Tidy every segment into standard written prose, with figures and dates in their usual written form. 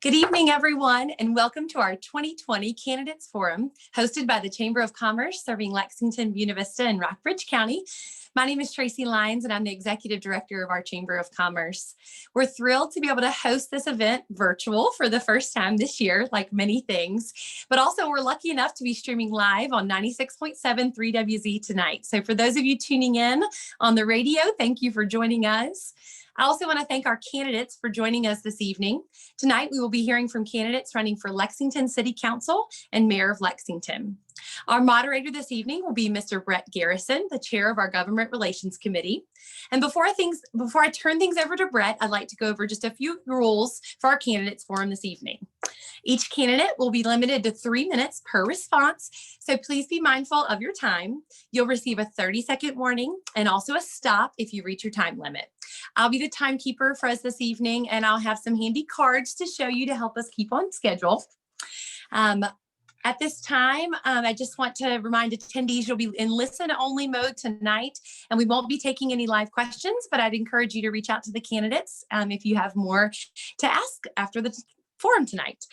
Good evening, everyone, and welcome to our 2020 Candidates Forum, hosted by the Chamber of Commerce, serving Lexington, Buena Vista, and Rockbridge County. My name is Tracy Lyons, and I'm the Executive Director of our Chamber of Commerce. We're thrilled to be able to host this event virtual for the first time this year, like many things, but also we're lucky enough to be streaming live on 96.7 3WZ tonight. So for those of you tuning in on the radio, thank you for joining us. I also want to thank our candidates for joining us this evening. Tonight, we will be hearing from candidates running for Lexington City Council and Mayor of Lexington. Our moderator this evening will be Mr. Brett Garrison, the chair of our Government Relations Committee. And before I turn things over to Brett, I'd like to go over just a few rules for our candidates forum this evening. Each candidate will be limited to 3 minutes per response, so please be mindful of your time. You'll receive a 30-second warning and also a stop if you reach your time limit. I'll be the timekeeper for us this evening, and I'll have some handy cards to show you to help us keep on schedule. At this time, I just want to remind attendees you'll be in listen-only mode tonight, and we won't be taking any live questions, but I'd encourage you to reach out to the candidates if you have more to ask after the forum tonight.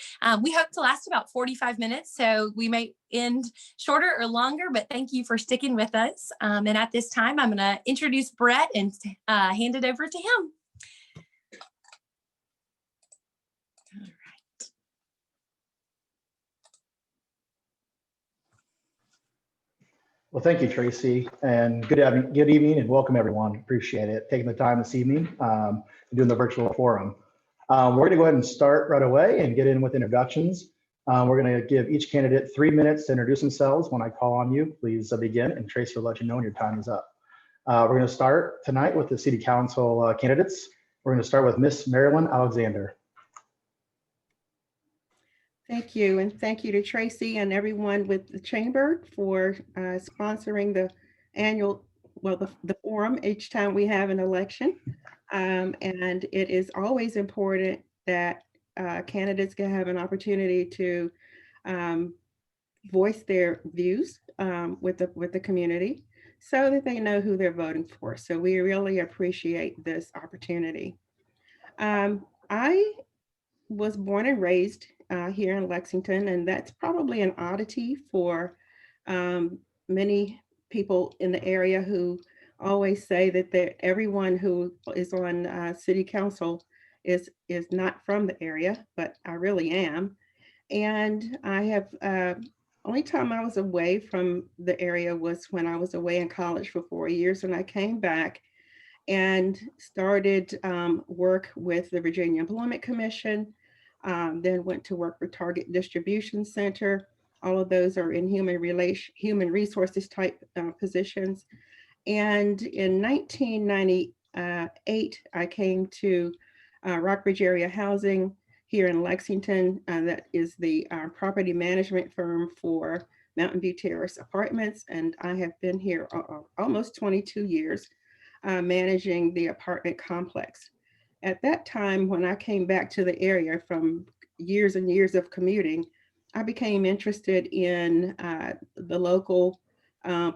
We hope to last about 45 minutes, so we may end shorter or longer, but thank you for sticking with us. And at this time, I'm going to introduce Brett and hand it over to him. All right. Well, thank you, Tracy, and good evening and welcome everyone. Appreciate it, taking the time this evening doing the virtual forum. We're going to go ahead and start right away and get in with introductions. We're going to give each candidate 3 minutes to introduce themselves. When I call on you, please begin, and Tracy will let you know when your time is up. We're going to start tonight with the City Council candidates. We're going to start with Miss Marilyn Alexander. Thank you, and thank you to Tracy and everyone with the Chamber for sponsoring the annual, the forum each time we have an election. And it is always important that candidates can have an opportunity to voice their views with the community so that they know who they're voting for. So we really appreciate this opportunity. I was born and raised here in Lexington, and that's probably an oddity for many people in the area who always say that everyone who is on city council is not from the area, but I really am. And I have, only time I was away from the area was when I was away in college for 4 years, and I came back and started work with the Virginia Employment Commission, then went to work for Target Distribution Center. All of those are in human resources type positions. And in 1998, I came to Rockbridge Area Housing here in Lexington. That is the property management firm for Mountain View Terrace Apartments. And I have been here almost 22 years managing the apartment complex. At that time, when I came back to the area from years and years of commuting, I became interested in the local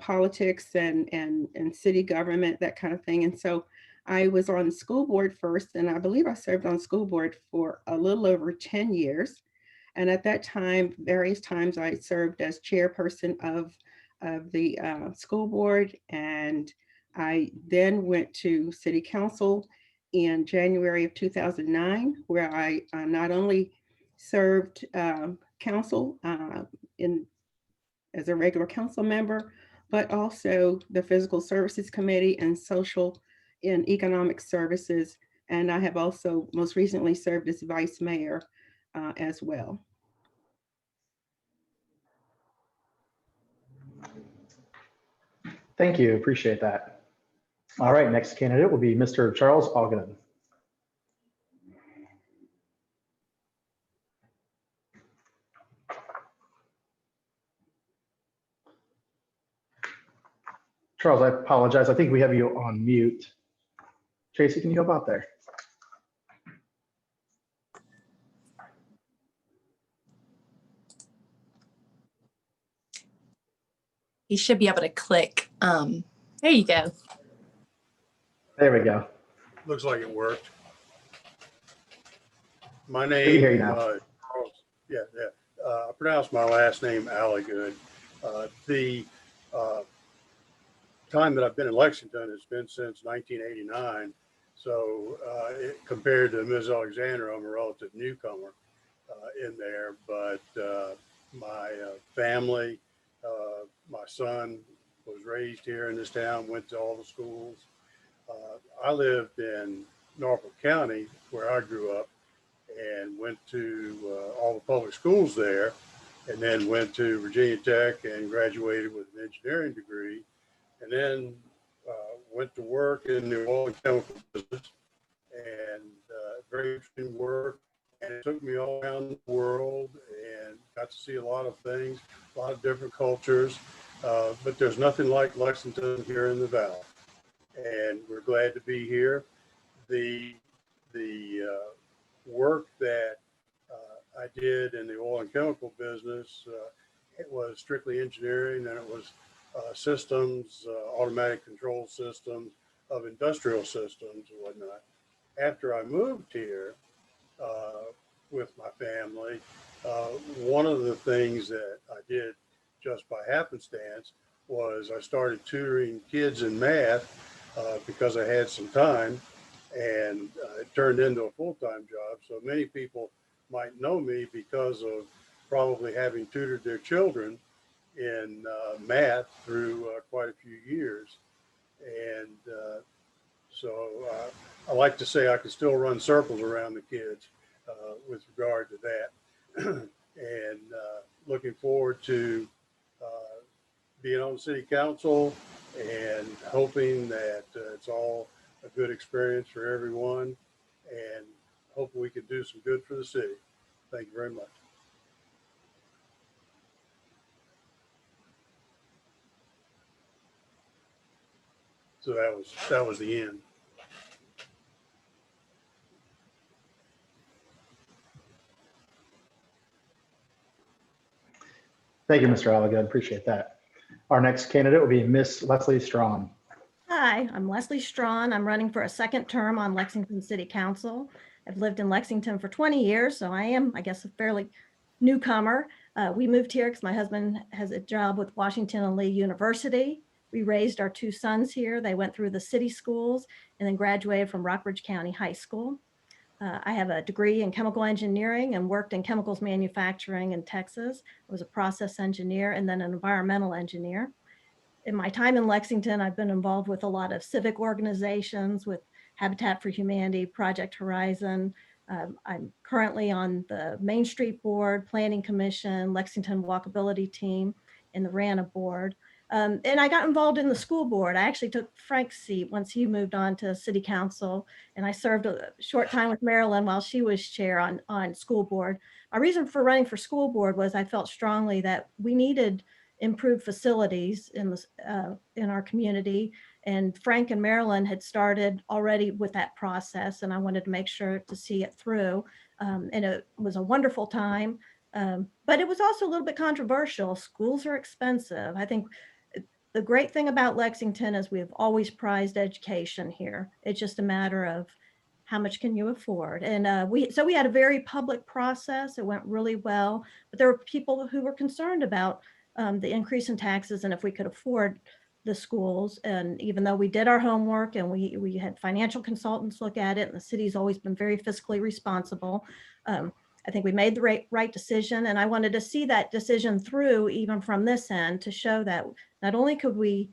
politics and city government, that kind of thing. And so I was on the school board first, and I believe I served on school board for a little over 10 years. And at that time, various times I served as chairperson of the school board. And I then went to city council in January of 2009, where I not only served council as a regular council member, but also the Physical Services Committee and Social and Economic Services. And I have also most recently served as vice mayor as well. Thank you, appreciate that. All right, next candidate will be Mr. Charles Ogden. Charles, I apologize. I think we have you on mute. Tracy, can you help out there? You should be able to click. There you go. There we go. Looks like it worked. My Good to hear you name, now. I pronounce my last name Alligood. The time that I've been in Lexington has been since 1989. So compared to Ms. Alexander, I'm a relative newcomer in there. But my family, my son was raised here in this town, went to all the schools. I lived in Norfolk County where I grew up and went to all the public schools there, and then went to Virginia Tech and graduated with an engineering degree, and then went to work in the oil and chemical business, and very interesting work. And it took me all around the world and got to see a lot of things, a lot of different cultures. But there's nothing like Lexington here in the Valley, and we're glad to be here. The work that I did in the oil and chemical business, it was strictly engineering, and it was systems, automatic control systems of industrial systems and whatnot. After I moved here with my family, one of the things that I did just by happenstance was I started tutoring kids in math because I had some time, and it turned into a full-time job. So many people might know me because of probably having tutored their children in math through quite a few years. And so I like to say I can still run circles around the kids with regard to that. And looking forward to being on city council and hoping that it's all a good experience for everyone, and hopefully we can do some good for the city. Thank you very much. So that was the end. Thank you, Mr. Alligood. Appreciate that. Our next candidate will be Miss Leslie Strawn. Hi, I'm Leslie Strawn. I'm running for a second term on Lexington City Council. I've lived in Lexington for 20 years, so I am, I guess, a fairly newcomer. We moved here because my husband has a job with Washington and Lee University. We raised our two sons here. They went through the city schools and then graduated from Rockbridge County High School. I have a degree in chemical engineering and worked in chemicals manufacturing in Texas. I was a process engineer and then an environmental engineer. In my time in Lexington, I've been involved with a lot of civic organizations, with Habitat for Humanity, Project Horizon. I'm currently on the Main Street Board, Planning Commission, Lexington Walkability Team, and the RANA Board. And I got involved in the school board. I actually took Frank's seat once he moved on to city council, and I served a short time with Marilyn while she was chair on school board. My reason for running for school board was I felt strongly that we needed improved facilities in our community, and Frank and Marilyn had started already with that process, and I wanted to make sure to see it through. And it was a wonderful time, but it was also a little bit controversial. Schools are expensive. I think the great thing about Lexington is we've always prized education here. It's just a matter of how much can you afford? And we had a very public process. It went really well, but there were people who were concerned about the increase in taxes and if we could afford the schools. And even though we did our homework and we had financial consultants look at it, and the city's always been very fiscally responsible, I think we made the right decision. And I wanted to see that decision through even from this end to show that not only could we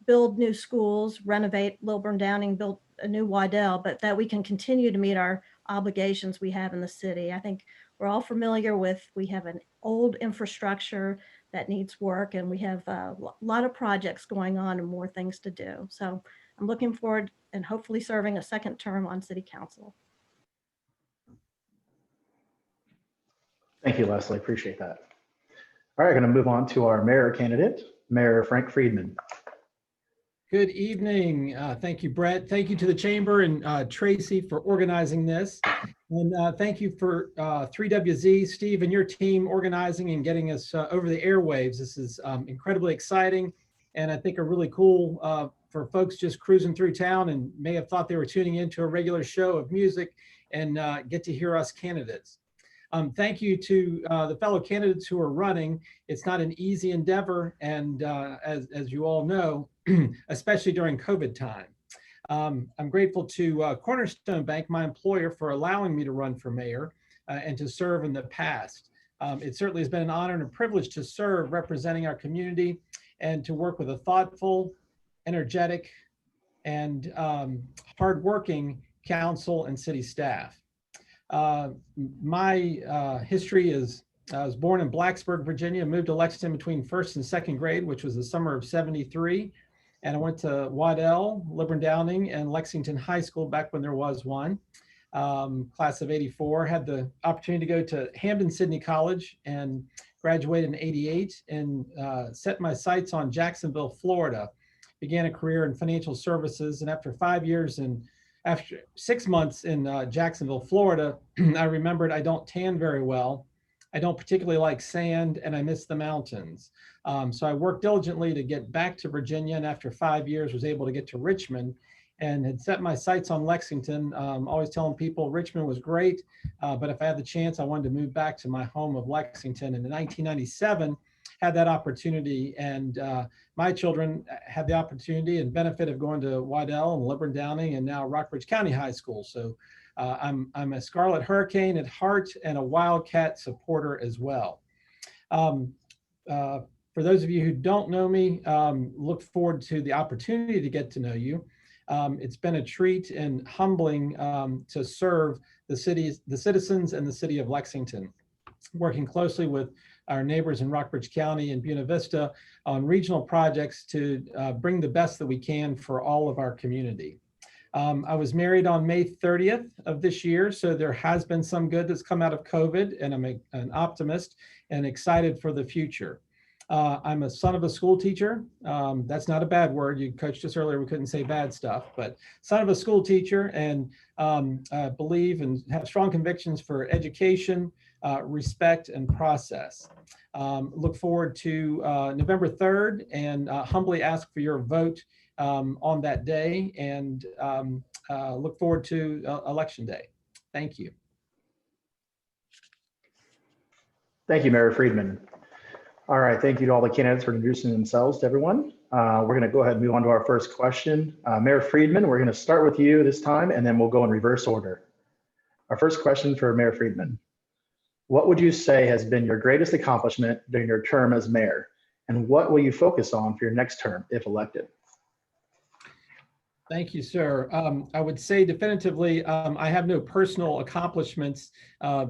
build new schools, renovate Lilburn Downing, build a new Waddell, but that we can continue to meet our obligations we have in the city. I think we're all familiar with, we have an old infrastructure that needs work, and we have a lot of projects going on and more things to do. So I'm looking forward and hopefully serving a second term on city council. Thank you, Leslie. Appreciate that. All right, going to move on to our mayor candidate, Mayor Frank Friedman. Good evening. Thank you, Brett. Thank you to the chamber and Tracy for organizing this. And thank you for 3WZ, Steve, and your team organizing and getting us over the airwaves. This is incredibly exciting, and I think a really cool for folks just cruising through town and may have thought they were tuning into a regular show of music and get to hear us candidates. Thank you to the fellow candidates who are running. It's not an easy endeavor, and as you all know, especially during COVID time. I'm grateful to Cornerstone Bank, my employer, for allowing me to run for mayor and to serve in the past. It certainly has been an honor and a privilege to serve representing our community and to work with a thoughtful, energetic, and hardworking council and city staff. My history is, I was born in Blacksburg, Virginia, moved to Lexington between first and second grade, which was the summer of '73. And I went to Waddell, Liburn Downing, and Lexington High School back when there was one. Class of '84, had the opportunity to go to Hampden-Sydney College and graduated in '88 and set my sights on Jacksonville, Florida. Began a career in financial services, and after 5 years and after 6 months in Jacksonville, Florida, I remembered I don't tan very well. I don't particularly like sand, and I miss the mountains. So I worked diligently to get back to Virginia, and after 5 years was able to get to Richmond and had set my sights on Lexington, always telling people Richmond was great, but if I had the chance, I wanted to move back to my home of Lexington. And in 1997, had that opportunity, and my children had the opportunity and benefit of going to Waddell and Liburn Downing and now Rockbridge County High School. So I'm a Scarlet Hurricane at heart and a Wildcat supporter as well. For those of you who don't know me, look forward to the opportunity to get to know you. It's been a treat and humbling to serve the citizens and the city of Lexington, working closely with our neighbors in Rockbridge County and Buena Vista on regional projects to bring the best that we can for all of our community. I was married on May 30th of this year, so there has been some good that's come out of COVID, and I'm an optimist and excited for the future. I'm a son of a school teacher. That's not a bad word. You coached us earlier, we couldn't say bad stuff, but son of a school teacher, and believe and have strong convictions for education, respect, and process. Look forward to November 3rd and humbly ask for your vote on that day, and look forward to Election Day. Thank you. Thank you, Mayor Friedman. All right, thank you to all the candidates for introducing themselves to everyone. We're going to go ahead and move on to our first question. Mayor Friedman, we're going to start with you this time, and then we'll go in reverse order. Our first question for Mayor Friedman. What would you say has been your greatest accomplishment during your term as mayor? And what will you focus on for your next term if elected? Thank you, sir. I would say definitively, I have no personal accomplishments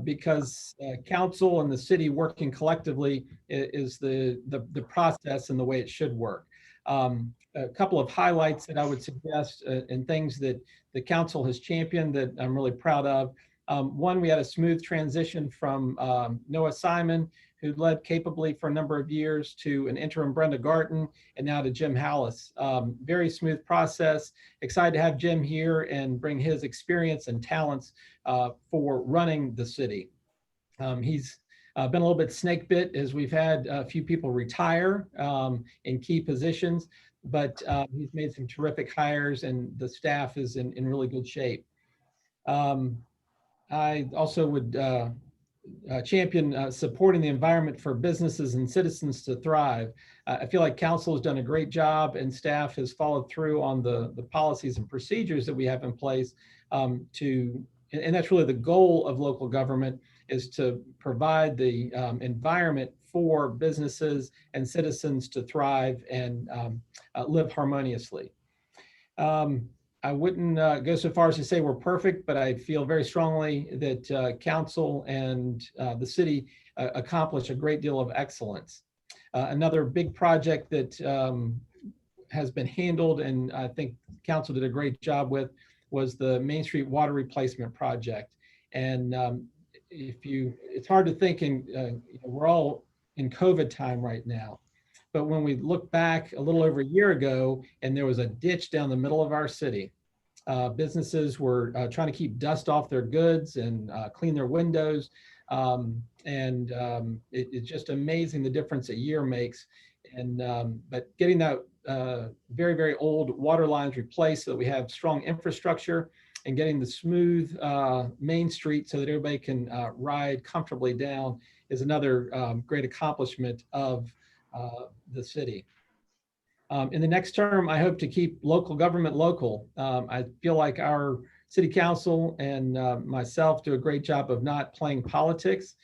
because council and the city working collectively is the process and the way it should work. A couple of highlights that I would suggest and things that the council has championed that I'm really proud of. One, we had a smooth transition from Noah Simon, who led capably for a number of years, to an interim Brenda Garten, and now to Jim Hallis. Very smooth process. Excited to have Jim here and bring his experience and talents for running the city. He's been a little bit snake bit as we've had a few people retire in key positions, but he's made some terrific hires and the staff is in really good shape. I also would champion supporting the environment for businesses and citizens to thrive. I feel like council has done a great job and staff has followed through on the policies and procedures that we have in place and that's really the goal of local government, is to provide the environment for businesses and citizens to thrive and live harmoniously. I wouldn't go so far as to say we're perfect, but I feel very strongly that council and the city accomplish a great deal of excellence. Another big project that has been handled and I think council did a great job with was the Main Street water replacement project. And it's hard to think, we're all in COVID time right now. But when we look back a little over a year ago and there was a ditch down the middle of our city, businesses were trying to keep dust off their goods and clean their windows. It's just amazing the difference a year makes. But getting that very, very old water lines replaced so that we have strong infrastructure, and getting the smooth main street so that everybody can ride comfortably down is another great accomplishment of the city. In the next term, I hope to keep local government local. I feel like our city council and myself do a great job of not playing politics.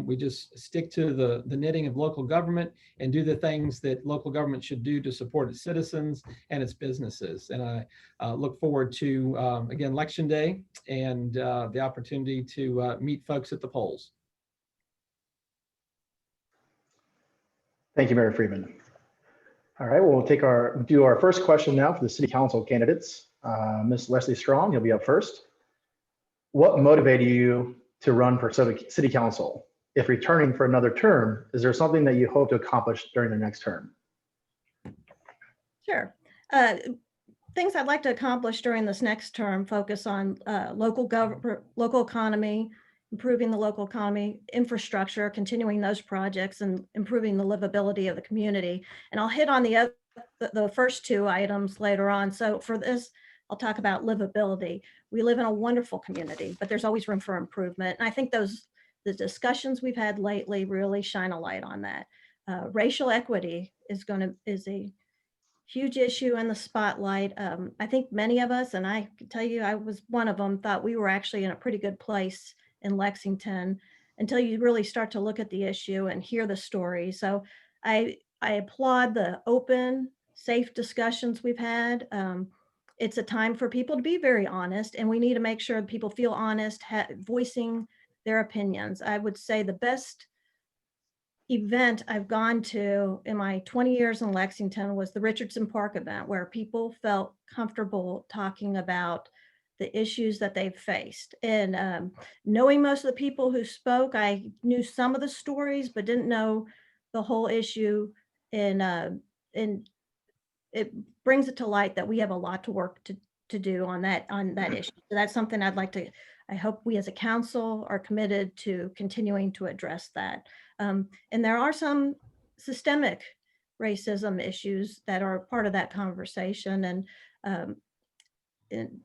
We just stick to the knitting of local government and do the things that local government should do to support its citizens and its businesses. And I look forward to, again, Election Day and the opportunity to meet folks at the polls. Thank you, Mayor Freeman. All right, well, we'll do our first question now for the city council candidates. Ms. Leslie Strong, you'll be up first. What motivated you to run for city council? If returning for another term, is there something that you hope to accomplish during the next term? Sure. Things I'd like to accomplish during this next term focus on local economy, improving the local economy, infrastructure, continuing those projects, and improving the livability of the community. And I'll hit on the first two items later on. So for this, I'll talk about livability. We live in a wonderful community, but there's always room for improvement. And I think the discussions we've had lately really shine a light on that. Racial equity is a huge issue in the spotlight. I think many of us, and I can tell you I was one of them, thought we were actually in a pretty good place in Lexington until you really start to look at the issue and hear the story. So I applaud the open, safe discussions we've had. It's a time for people to be very honest, and we need to make sure people feel honest, voicing their opinions. I would say the best event I've gone to in my 20 years in Lexington was the Richardson Park event, where people felt comfortable talking about the issues that they've faced. And knowing most of the people who spoke, I knew some of the stories, but didn't know the whole issue. And it brings it to light that we have a lot to work to do on that issue. So that's something I hope we as a council are committed to continuing to address that. And there are some systemic racism issues that are part of that conversation. And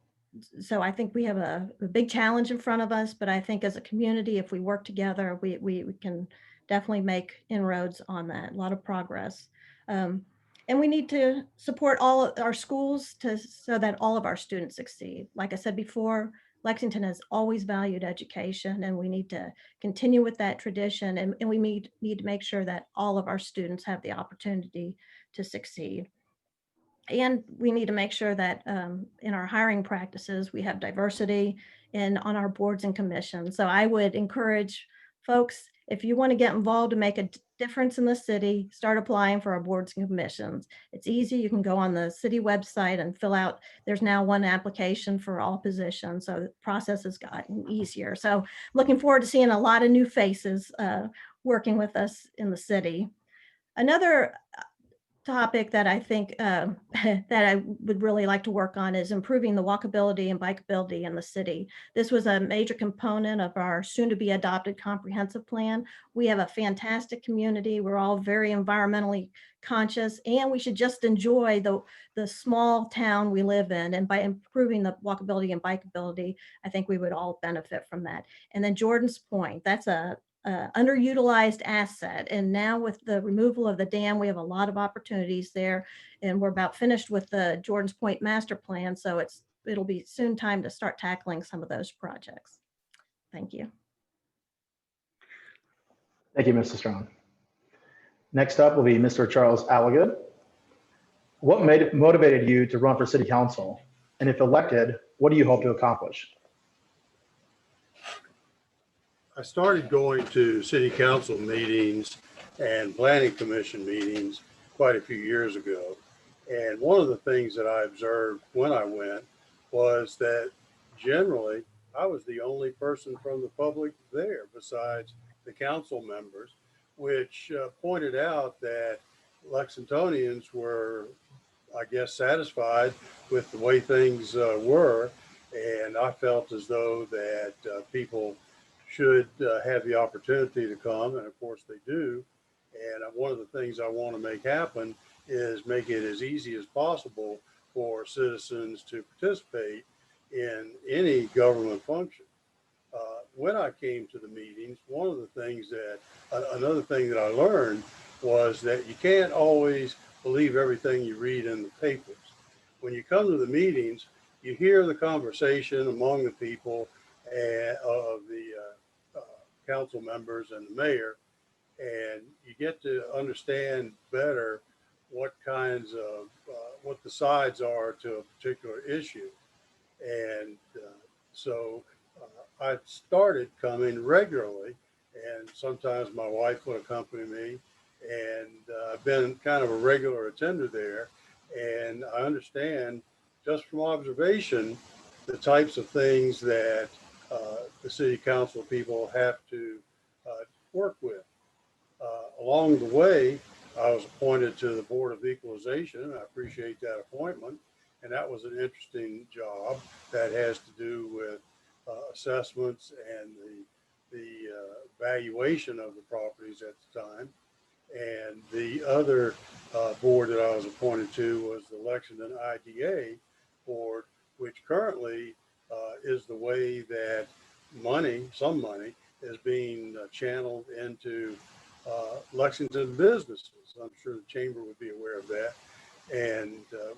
so I think we have a big challenge in front of us, but I think as a community, if we work together, we can definitely make inroads on that, a lot of progress. And we need to support all of our schools so that all of our students succeed. Like I said before, Lexington has always valued education, and we need to continue with that tradition. And we need to make sure that all of our students have the opportunity to succeed. And we need to make sure that in our hiring practices, we have diversity on our boards and commissions. So I would encourage folks, if you want to get involved and make a difference in the city, start applying for our boards and commissions. It's easy. You can go on the city website and fill out. There's now one application for all positions. So the process has gotten easier. So looking forward to seeing a lot of new faces working with us in the city. Another topic that I think that I would really like to work on is improving the walkability and bikeability in the city. This was a major component of our soon-to-be adopted comprehensive plan. We have a fantastic community. We're all very environmentally conscious, and we should just enjoy the small town we live in. And by improving the walkability and bikeability, I think we would all benefit from that. And then Jordan's Point, that's a underutilized asset. And now with the removal of the dam, we have a lot of opportunities there, and we're about finished with the Jordan's Point master plan. So it'll be soon time to start tackling some of those projects. Thank you. Thank you, Mr. Strong. Next up will be Mr. Charles Alligood. What motivated you to run for city council? And if elected, what do you hope to accomplish? I started going to city council meetings and planning commission meetings quite a few years ago. And one of the things that I observed when I went was that generally I was the only person from the public there besides the council members, which pointed out that Lexingtonians were, I guess, satisfied with the way things were. And I felt as though that people should have the opportunity to come, and of course they do. And one of the things I want to make happen is make it as easy as possible for citizens to participate in any government function. When I came to the meetings, one of the things that, another thing that I learned was that you can't always believe everything you read in the papers. When you come to the meetings, you hear the conversation among the people and of the council members and the mayor, and you get to understand better what kinds of, what the sides are to a particular issue. And so I started coming regularly, and sometimes my wife would accompany me, and I've been kind of a regular attender there. And I understand just from observation the types of things that the city council people have to work with. Along the way, I was appointed to the Board of Equalization. I appreciate that appointment. And that was an interesting job that has to do with assessments and the valuation of the properties at the time. And the other board that I was appointed to was the Lexington IDA board, which currently is the way that money, some money, is being channeled into Lexington businesses. I'm sure the chamber would be aware of that. And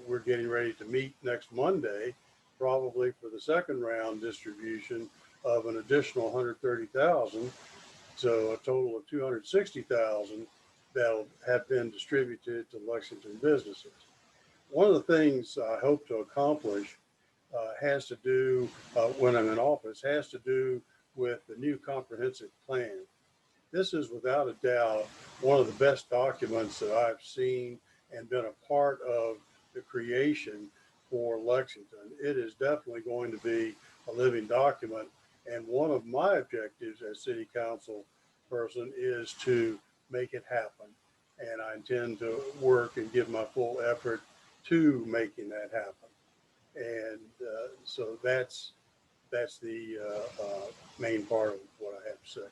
we're getting ready to meet next Monday, probably for the second round distribution of an additional 130,000. So a total of 260,000 that'll have been distributed to Lexington businesses. One of the things I hope to accomplish has to do, when I'm in office, has to do with the new comprehensive plan. This is without a doubt one of the best documents that I've seen and been a part of the creation for Lexington. It is definitely going to be a living document. And one of my objectives as city council person is to make it happen. And I intend to work and give my full effort to making that happen. And so that's the main part of what I have to say.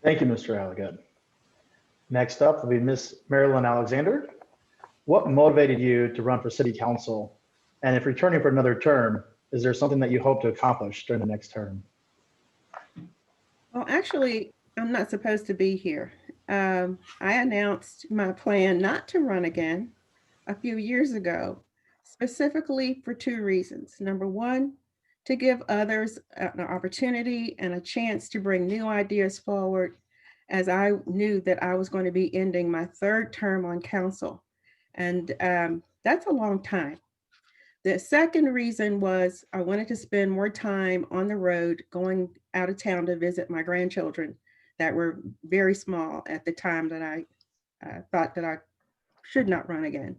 Thank you, Mr. Alligood. Next up will be Miss Marilyn Alexander. What motivated you to run for city council? And if returning for another term, is there something that you hope to accomplish during the next term? Well, actually, I'm not supposed to be here. I announced my plan not to run again a few years ago, specifically for two reasons. Number one, to give others an opportunity and a chance to bring new ideas forward, as I knew that I was going to be ending my third term on council. And that's a long time. The second reason was I wanted to spend more time on the road, going out of town to visit my grandchildren that were very small at the time that I thought that I should not run again.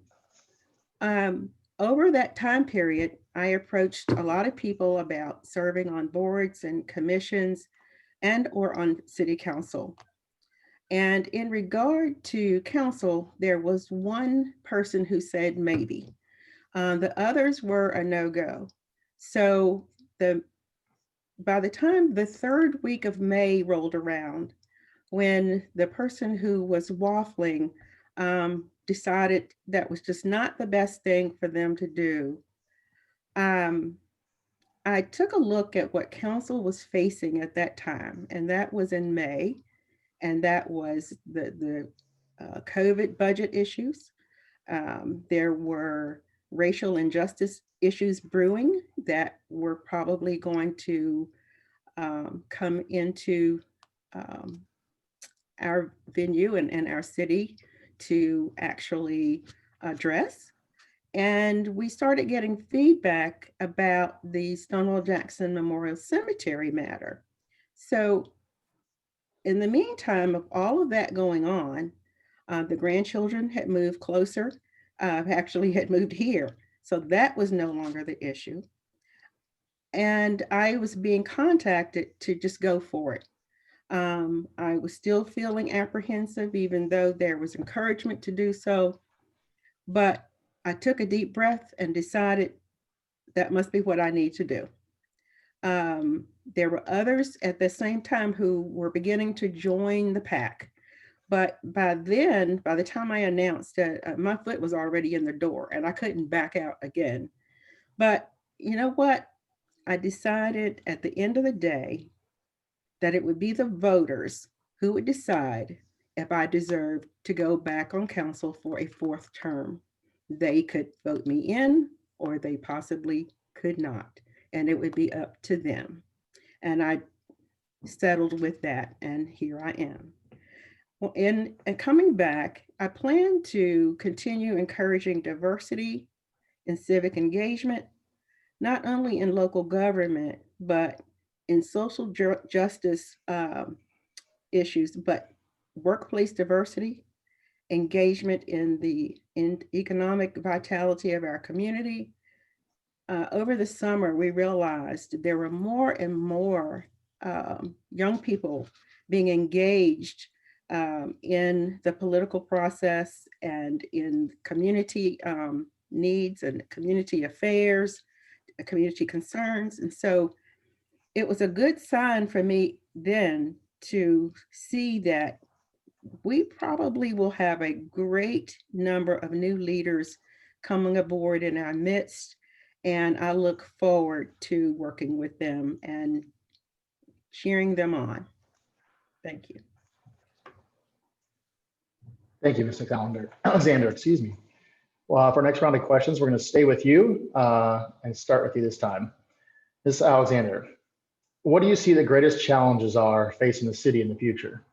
Over that time period, I approached a lot of people about serving on boards and commissions and or on city council. And in regard to council, there was one person who said maybe. The others were a no-go. So by the time the third week of May rolled around, when the person who was waffling decided that was just not the best thing for them to do, I took a look at what council was facing at that time, and that was in May, and that was the COVID budget issues. There were racial injustice issues brewing that were probably going to come into our venue and our city to actually address. And we started getting feedback about the Stonewall Jackson Memorial Cemetery matter. So in the meantime of all of that going on, the grandchildren had moved closer, actually had moved here. So that was no longer the issue. And I was being contacted to just go for it. I was still feeling apprehensive, even though there was encouragement to do so. But I took a deep breath and decided that must be what I need to do. There were others at the same time who were beginning to join the pack. But by then, by the time I announced that, my foot was already in the door and I couldn't back out again. But you know what? I decided at the end of the day that it would be the voters who would decide if I deserved to go back on council for a fourth term. They could vote me in, or they possibly could not, and it would be up to them. And I settled with that, and here I am. Well, and coming back, I plan to continue encouraging diversity and civic engagement, not only in local government, but in social justice issues, but workplace diversity, engagement in economic vitality of our community. Over the summer, we realized there were more and more young people being engaged in the political process and in community needs and community affairs, community concerns. And so it was a good sign for me then to see that we probably will have a great number of new leaders coming aboard in our midst. And I look forward to working with them and cheering them on. Thank you. Thank you, Mr. Alexander, excuse me. Well, for our next round of questions, we're going to stay with you and start with you this time. Ms. Alexander, what do you see the greatest challenges are facing the city in the future?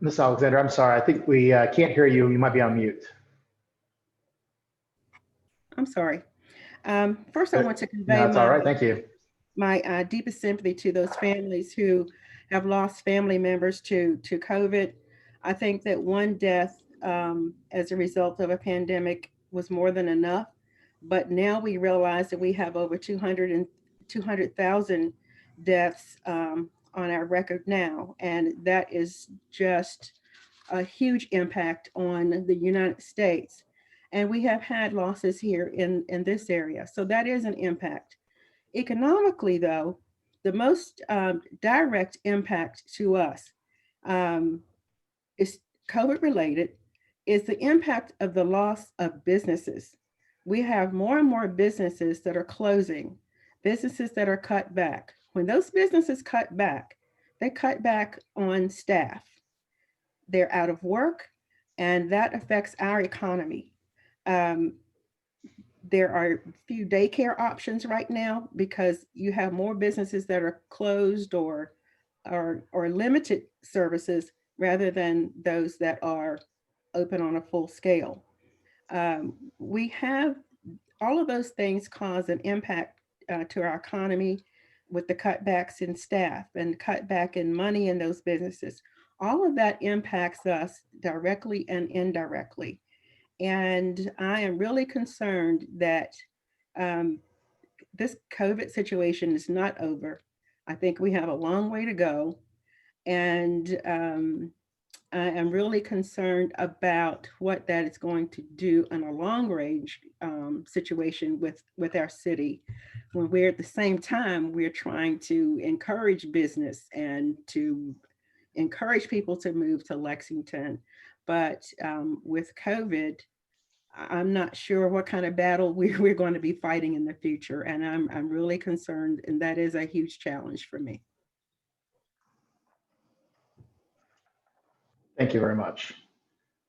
Ms. Alexander, I'm sorry. I think we can't hear you. You might be on mute. I'm sorry. First, I want to convey That's all right. Thank you. My deepest sympathy to those families who have lost family members to COVID. I think that one death as a result of a pandemic was more than enough, but now we realize that we have over 200,000 deaths on our record now, and that is just a huge impact on the United States. And we have had losses here in this area, so that is an impact. Economically, though, the most direct impact to us is COVID related, is the impact of the loss of businesses. We have more and more businesses that are closing, businesses that are cut back. When those businesses cut back, they cut back on staff. They're out of work, and that affects our economy. There are few daycare options right now because you have more businesses that are closed or limited services rather than those that are open on a full scale. We have all of those things cause an impact to our economy with the cutbacks in staff and cutback in money in those businesses. All of that impacts us directly and indirectly. And I am really concerned that this COVID situation is not over. I think we have a long way to go. And I am really concerned about what that is going to do in a long range situation with our city, when we're at the same time, we're trying to encourage business and to encourage people to move to Lexington. But with COVID, I'm not sure what kind of battle we're going to be fighting in the future. And I'm really concerned, and that is a huge challenge for me. Thank you very much.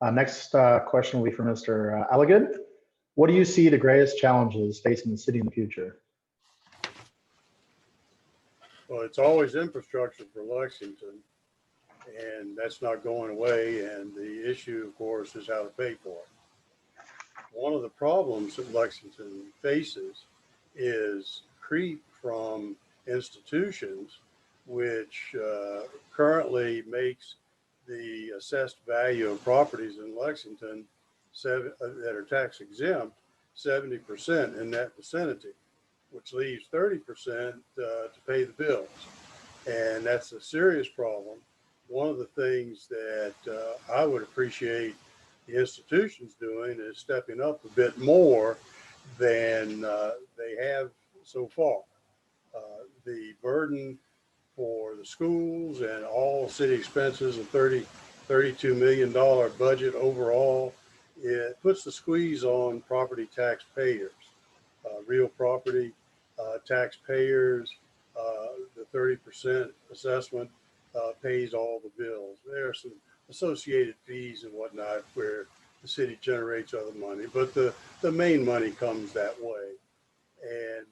Next question will be for Mr. Alligood. What do you see the greatest challenges facing the city in the future? Well, it's always infrastructure for Lexington, and that's not going away. And the issue, of course, is how to pay for it. One of the problems that Lexington faces is creep from institutions, which currently makes the assessed value of properties in Lexington that are tax exempt 70% in that vicinity, which leaves 30% to pay the bills. And that's a serious problem. One of the things that I would appreciate the institution's doing is stepping up a bit more than they have so far. The burden for the schools and all city expenses, and $32 million budget overall, it puts the squeeze on property taxpayers, real property taxpayers. The 30% assessment pays all the bills. There are some associated fees and whatnot where the city generates other money, but the main money comes that way. And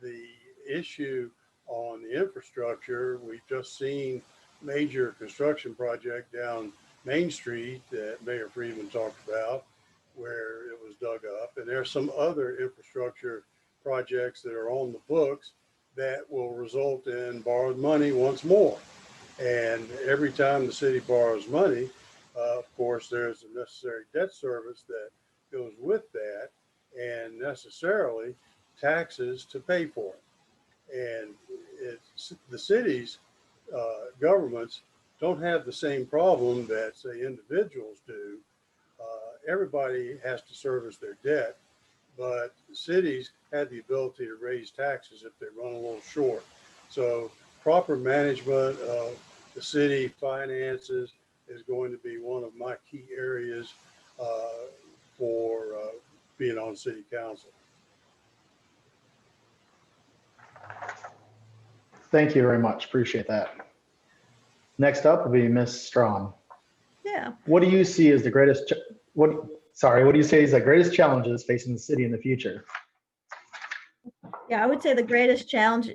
the issue on the infrastructure, we've just seen major construction project down Main Street that Mayor Friedman talked about, where it was dug up. And there's some other infrastructure projects that are on the books that will result in borrowed money once more. And every time the city borrows money, of course, there's a necessary debt service that goes with that, and necessarily taxes to pay for it. And the cities, governments don't have the same problem that, say, individuals do. Everybody has to service their debt, but the cities have the ability to raise taxes if they run a little short. So proper management of the city finances is going to be one of my key areas for being on city council. Thank you very much. Appreciate that. Next up will be Ms. Strawn. Yeah. What do you see as the greatest, what do you say is the greatest challenges facing the city in the future? Yeah, I would say the greatest challenge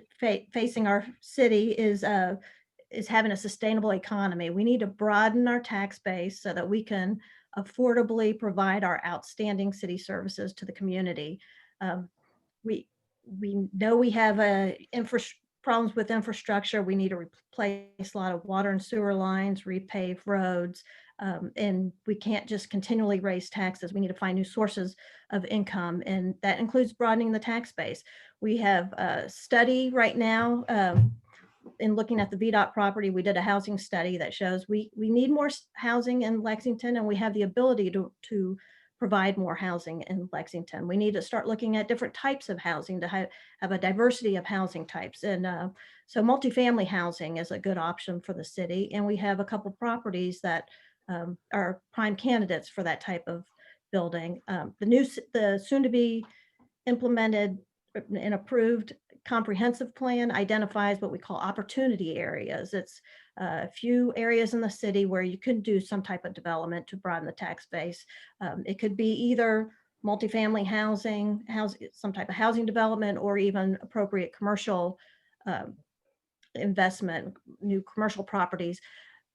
facing our city is having a sustainable economy. We need to broaden our tax base so that we can affordably provide our outstanding city services to the community. We know we have problems with infrastructure. We need to replace a lot of water and sewer lines, repave roads, and we can't just continually raise taxes. We need to find new sources of income, and that includes broadening the tax base. We have a study right now in looking at the VDOT property. We did a housing study that shows we need more housing in Lexington, and we have the ability to provide more housing in Lexington. We need to start looking at different types of housing to have a diversity of housing types. And so multifamily housing is a good option for the city. And we have a couple properties that are prime candidates for that type of building. The soon to be implemented and approved comprehensive plan identifies what we call opportunity areas. It's a few areas in the city where you can do some type of development to broaden the tax base. It could be either multifamily housing, some type of housing development, or even appropriate commercial investment, new commercial properties.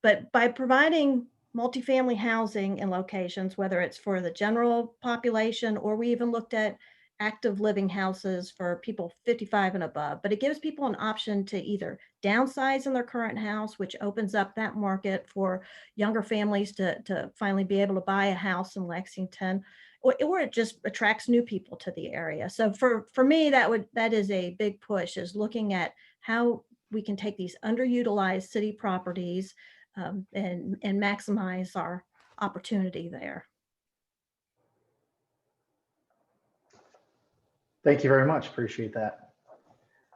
But by providing multifamily housing in locations, whether it's for the general population, or we even looked at active living houses for people 55 and above, but it gives people an option to either downsize in their current house, which opens up that market for younger families to finally be able to buy a house in Lexington, or it just attracts new people to the area. So for me, that is a big push, is looking at how we can take these underutilized city properties and maximize our opportunity there. Thank you very much. Appreciate that.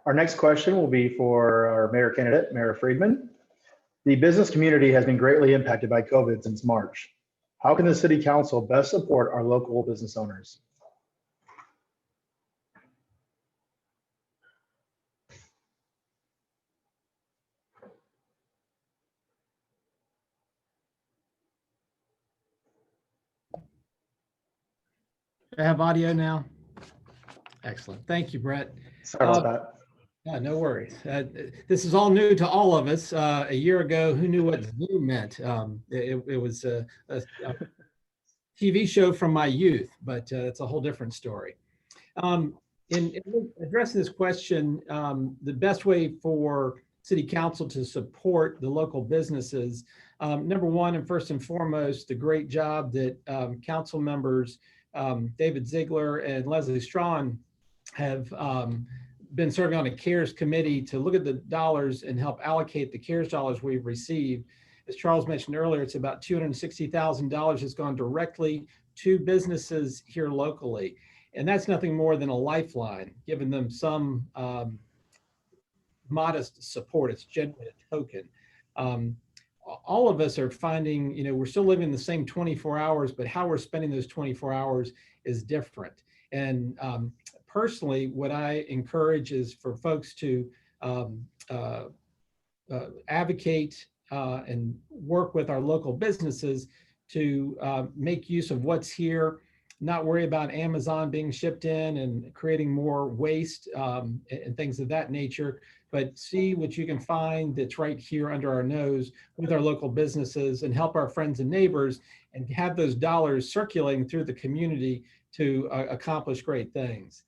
Our next question will be for our mayor candidate, Mayor Friedman. The business community has been greatly impacted by COVID since March. How can the city council best support our local business owners? I have audio now. Excellent. Thank you, Brett. Sorry about that. Yeah, no worries. This is all new to all of us. A year ago, who knew what Zoom meant? It was a TV show from my youth, but it's a whole different story. In addressing this question, the best way for city council to support the local businesses, number one, and first and foremost, the great job that council members David Ziegler and Leslie Strawn have been serving on a CARES committee to look at the dollars and help allocate the CARES dollars we've received. As Charles mentioned earlier, it's about $260,000 has gone directly to businesses here locally. And that's nothing more than a lifeline, giving them some modest support. It's generally a token. All of us are finding, we're still living the same 24 hours, but how we're spending those 24 hours is different. And personally, what I encourage is for folks to advocate and work with our local businesses to make use of what's here, not worry about Amazon being shipped in and creating more waste and things of that nature, but see what you can find that's right here under our nose with our local businesses and help our friends and neighbors and have those dollars circulating through the community to accomplish great things.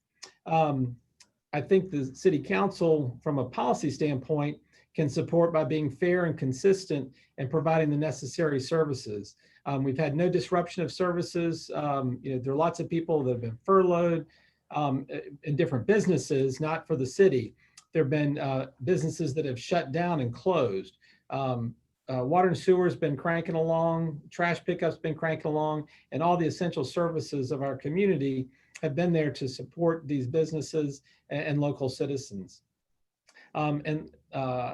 I think the city council, from a policy standpoint, can support by being fair and consistent and providing the necessary services. We've had no disruption of services. There are lots of people that have been furloughed in different businesses, not for the city. There have been businesses that have shut down and closed. Water and sewer has been cranking along, trash pickup's been cranking along, and all the essential services of our community have been there to support these businesses and local citizens.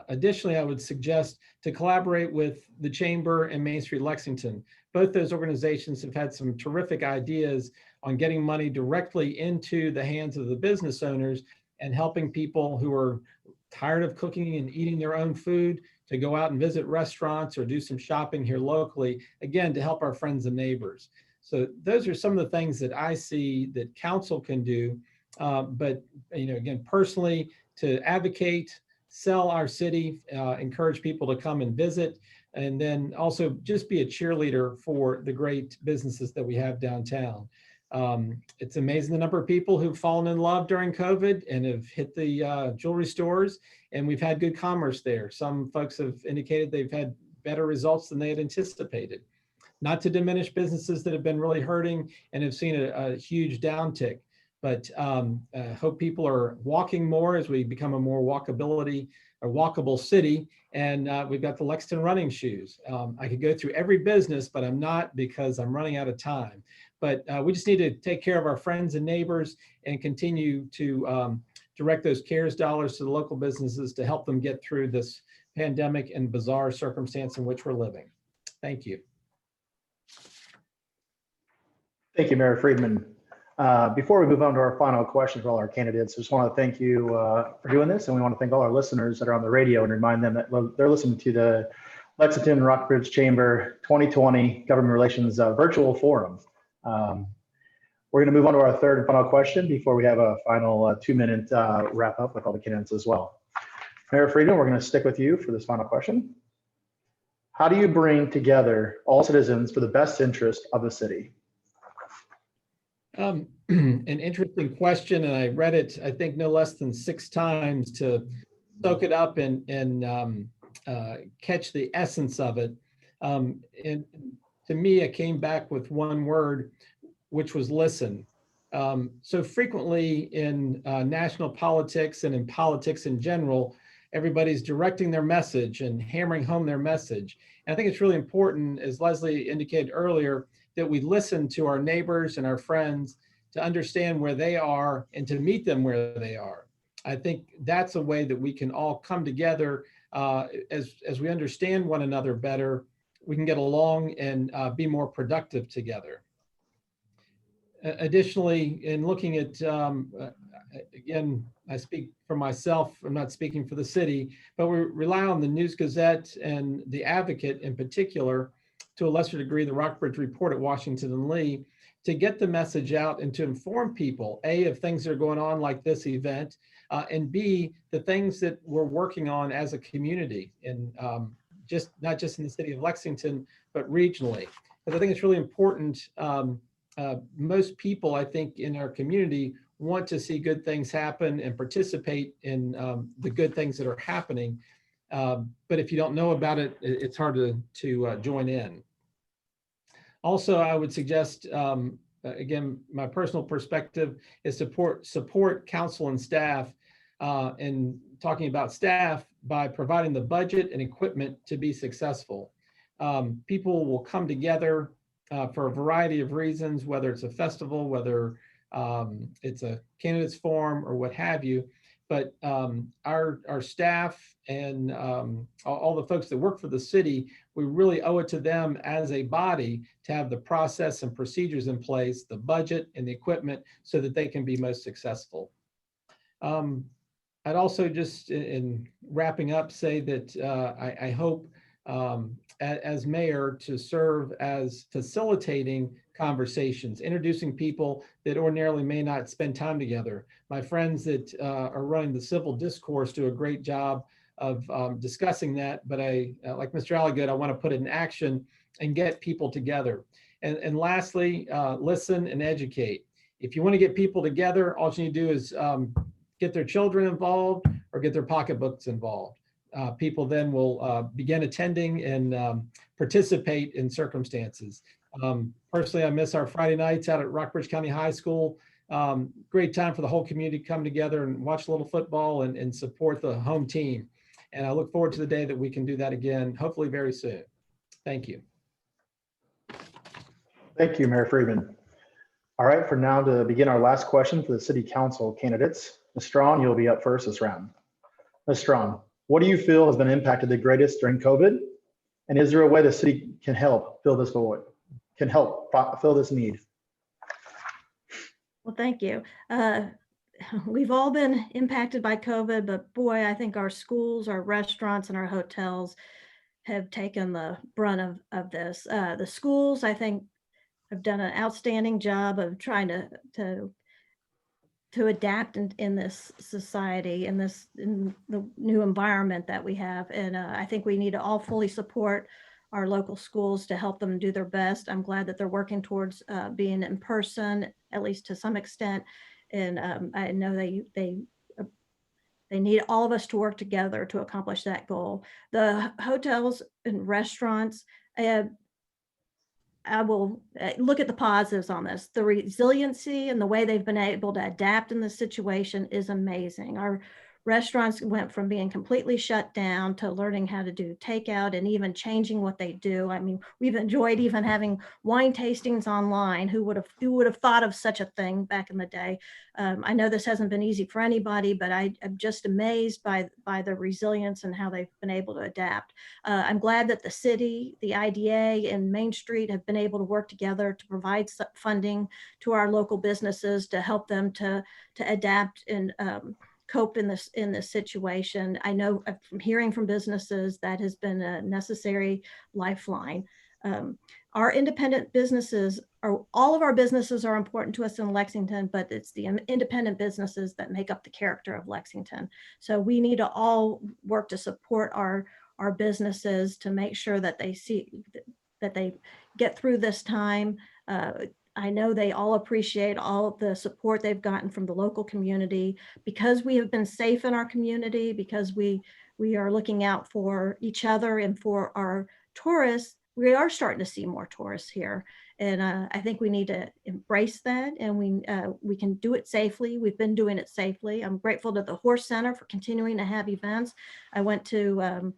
Additionally, I would suggest to collaborate with the Chamber and Main Street Lexington. Both those organizations have had some terrific ideas on getting money directly into the hands of the business owners and helping people who are tired of cooking and eating their own food to go out and visit restaurants or do some shopping here locally, again, to help our friends and neighbors. So those are some of the things that I see that council can do. But again, personally, to advocate, sell our city, encourage people to come and visit, and then also just be a cheerleader for the great businesses that we have downtown. It's amazing the number of people who've fallen in love during COVID and have hit the jewelry stores, and we've had good commerce there. Some folks have indicated they've had better results than they had anticipated. Not to diminish businesses that have been really hurting and have seen a huge downtick, but hope people are walking more as we become a more walkable city. And we've got the Lexington running shoes. I could go through every business, but I'm not because I'm running out of time. But we just need to take care of our friends and neighbors and continue to direct those CARES dollars to the local businesses to help them get through this pandemic and bizarre circumstance in which we're living. Thank you. Thank you, Mayor Friedman. Before we move on to our final question for all our candidates, I just want to thank you for doing this, and we want to thank all our listeners that are on the radio and remind them that they're listening to the Lexington-Rockbridge Chamber 2020 Government Relations Virtual Forum. We're going to move on to our third and final question before we have a final 2-minute wrap up with all the candidates as well. Mayor Friedman, we're going to stick with you for this final question. How do you bring together all citizens for the best interest of the city? An interesting question, and I read it, I think, no less than 6 times to soak it up and catch the essence of it. And to me, I came back with one word, which was listen. So frequently in national politics and in politics in general, everybody's directing their message and hammering home their message. And I think it's really important, as Leslie indicated earlier, that we listen to our neighbors and our friends to understand where they are and to meet them where they are. I think that's a way that we can all come together as we understand one another better. We can get along and be more productive together. Additionally, in looking at, again, I speak for myself, I'm not speaking for the city, but we rely on the News Gazette and the Advocate in particular, to a lesser degree, the Rockbridge Report at Washington and Lee, to get the message out and to inform people, A, of things that are going on like this event, and B, the things that we're working on as a community, and not just in the city of Lexington, but regionally. Because I think it's really important. Most people, I think, in our community want to see good things happen and participate in the good things that are happening. But if you don't know about it, it's hard to join in. Also, I would suggest, again, my personal perspective is support council and staff in talking about staff by providing the budget and equipment to be successful. people will come together for a variety of reasons, whether it's a festival, whether it's a candidates forum or what have you. But our staff and all the folks that work for the city, we really owe it to them as a body to have the process and procedures in place, the budget and the equipment, so that they can be most successful. I'd also just, in wrapping up, say that I hope as mayor to serve as facilitating conversations, introducing people that ordinarily may not spend time together. My friends that are running the civil discourse do a great job of discussing that, but like Mr. Alligood, I want to put it in action and get people together. And lastly, listen and educate. If you want to get people together, all you need to do is get their children involved or get their pocketbooks involved. People then will begin attending and participate in circumstances. Personally, I miss our Friday nights out at Rockbridge County High School. Great time for the whole community to come together and watch a little football and support the home team. And I look forward to the day that we can do that again, hopefully very soon. Thank you. Thank you, Mayor Friedman. All right, for now to begin our last question for the city council candidates. Ms. Strawn, you'll be up first this round. Ms. Strawn, what do you feel has been impacted the greatest during COVID? And is there a way the city can help fill this void, can help fill this need? Well, thank you. We've all been impacted by COVID, but boy, I think our schools, our restaurants, and our hotels have taken the brunt of this. The schools, I think, have done an outstanding job of trying to adapt in this society, in the new environment that we have. And I think we need to all fully support our local schools to help them do their best. I'm glad that they're working towards being in person, at least to some extent. And I know they need all of us to work together to accomplish that goal. The hotels and restaurants, I will look at the positives on this. The resiliency and the way they've been able to adapt in this situation is amazing. Our restaurants went from being completely shut down to learning how to do takeout and even changing what they do. I mean, we've enjoyed even having wine tastings online. Who would have thought of such a thing back in the day? I know this hasn't been easy for anybody, but I'm just amazed by the resilience and how they've been able to adapt. I'm glad that the city, the IDA, and Main Street have been able to work together to provide funding to our local businesses to help them to adapt and cope in this situation. I know from hearing from businesses that has been a necessary lifeline. Our independent businesses all of our businesses are important to us in Lexington, but it's the independent businesses that make up the character of Lexington. So we need to all work to support our businesses to make sure that they get through this time. I know they all appreciate all of the support they've gotten from the local community because we have been safe in our community, because we are looking out for each other and for our tourists. We are starting to see more tourists here. And I think we need to embrace that, and we can do it safely. We've been doing it safely. I'm grateful to the Horse Center for continuing to have events. I went to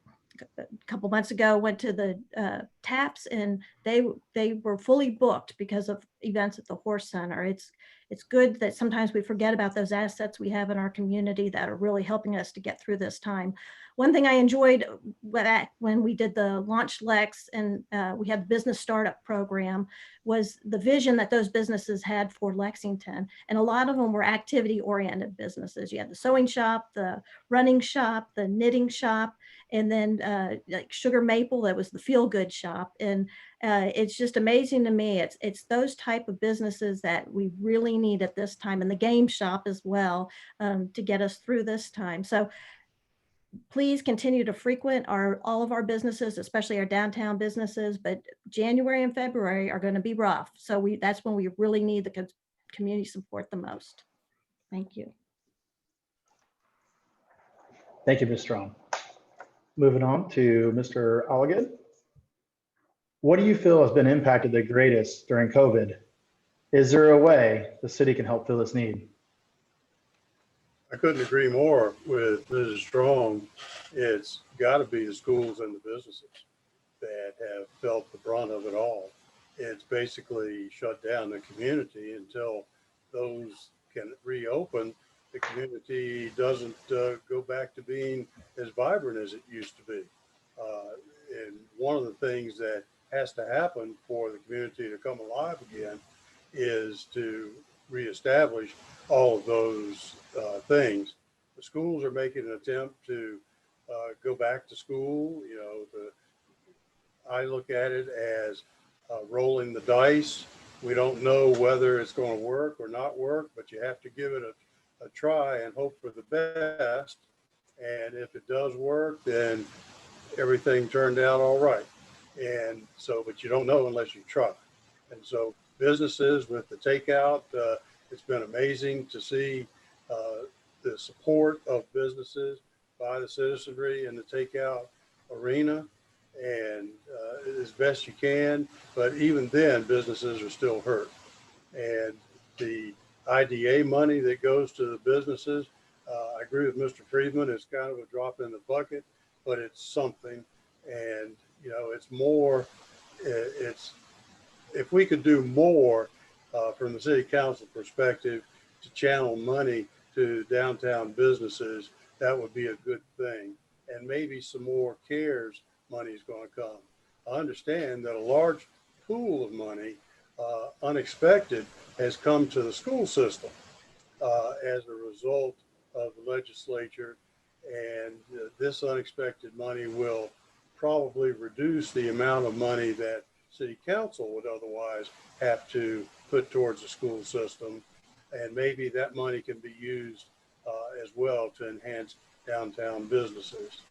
a couple months ago, went to the TAPS, and they were fully booked because of events at the Horse Center. It's good that sometimes we forget about those assets we have in our community that are really helping us to get through this time. One thing I enjoyed when we did the Launch Lex and we had the business startup program was the vision that those businesses had for Lexington. And a lot of them were activity oriented businesses. You had the sewing shop, the running shop, the knitting shop, and then like Sugar Maple, that was the feel good shop. And it's just amazing to me. It's those type of businesses that we really need at this time, and the game shop as well, to get us through this time. So please continue to frequent all of our businesses, especially our downtown businesses, but January and February are going to be rough. So that's when we really need the community support the most. Thank you. Thank you, Ms. Strong. Moving on to Mr. Alligood. What do you feel has been impacted the greatest during COVID? Is there a way the city can help fill this need? I couldn't agree more with Mrs. Strong. It's got to be the schools and the businesses. that have felt the brunt of it all. It's basically shut down the community until those can reopen. The community doesn't go back to being as vibrant as it used to be. And one of the things that has to happen for the community to come alive again is to reestablish all of those things. The schools are making an attempt to go back to school. You know, I look at it as rolling the dice. We don't know whether it's going to work or not work, but you have to give it a try and hope for the best. And if it does work, then everything turned out all right. And so, but you don't know unless you try. And so businesses with the takeout, it's been amazing to see the support of businesses by the citizenry in the takeout arena, and as best you can. But even then, businesses are still hurt. And the IDA money that goes to the businesses, I agree with Mr. Friedman, it's kind of a drop in the bucket, but it's something. And, you know, it's more, it's, if we could do more from the city council perspective to channel money to downtown businesses, that would be a good thing. And maybe some more CARES money is going to come. I understand that a large pool of money, unexpected, has come to the school system as a result of the legislature. And this unexpected money will probably reduce the amount of money that city council would otherwise have to put towards the school system. And maybe that money can be used as well to enhance downtown businesses.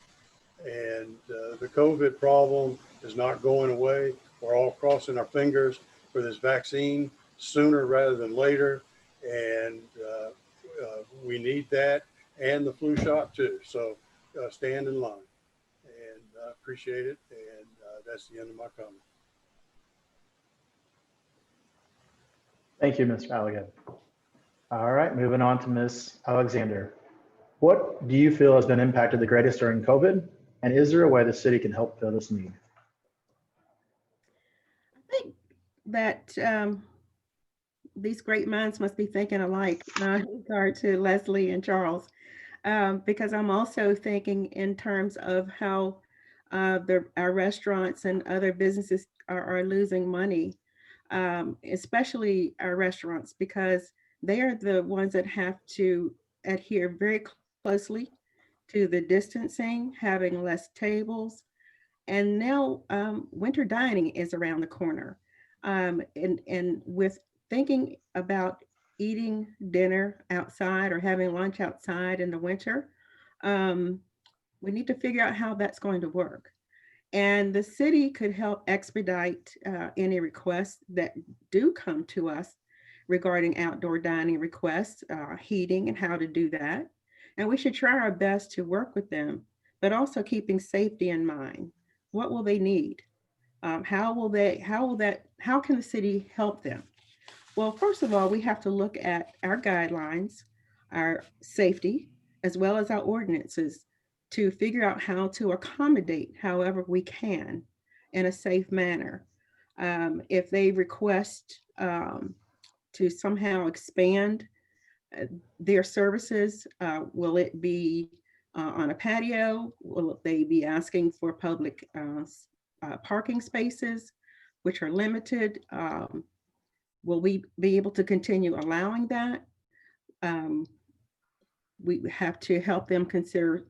And the COVID problem is not going away. We're all crossing our fingers for this vaccine sooner rather than later. And we need that, and the flu shot too. So stand in line, and I appreciate it. And that's the end of my comment. Thank you, Mr. Halligan. All right, moving on to Ms. Alexander. What do you feel has been impacted the greatest during COVID? And is there a way the city can help fill this need? I think that these great minds must be thinking alike in regard to Leslie and Charles, because I'm also thinking in terms of how our restaurants and other businesses are losing money, especially our restaurants, because they are the ones that have to adhere very closely to the distancing, having less tables. And now winter dining is around the corner. And with thinking about eating dinner outside or having lunch outside in the winter, we need to figure out how that's going to work. And the city could help expedite any requests that do come to us regarding outdoor dining requests, heating, and how to do that. And we should try our best to work with them, but also keeping safety in mind. What will they need? How can the city help them? Well, first of all, we have to look at our guidelines, our safety, as well as our ordinances to figure out how to accommodate however we can in a safe manner. If they request to somehow expand their services, will it be on a patio? Will they be asking for public parking spaces, which are limited? Will we be able to continue allowing that? We have to help them consider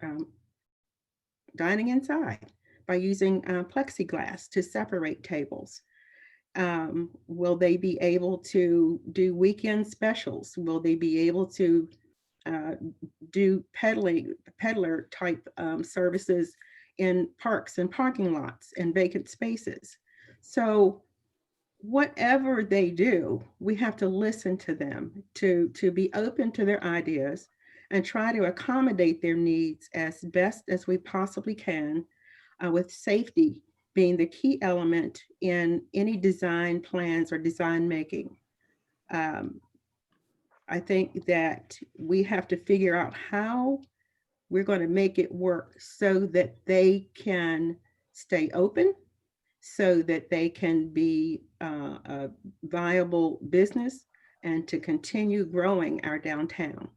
dining inside by using plexiglass to separate tables. Will they be able to do weekend specials? Will they be able to do peddler type services in parks and parking lots and vacant spaces? So whatever they do, we have to listen to them, to be open to their ideas and try to accommodate their needs as best as we possibly can, with safety being the key element in any design plans or design making. I think that we have to figure out how we're going to make it work so that they can stay open so that they can be a viable business and to continue growing our downtown.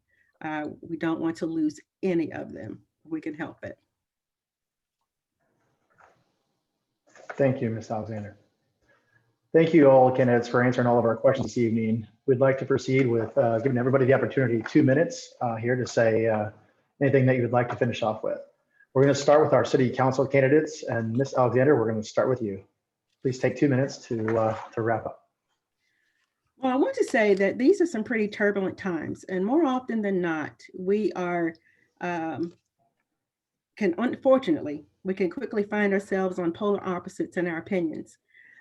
We don't want to lose any of them. We can help it. Thank you, Ms. Alexander. Thank you all candidates for answering all of our questions this evening. We'd like to proceed with giving everybody the opportunity 2 minutes here to say anything that you would like to finish off with. We're going to start with our city council candidates, and Ms. Alexander, we're going to start with you. Please take 2 minutes to wrap up. Well, I want to say that these are some pretty turbulent times, and more often than not, we are unfortunately, we can quickly find ourselves on polar opposites in our opinions,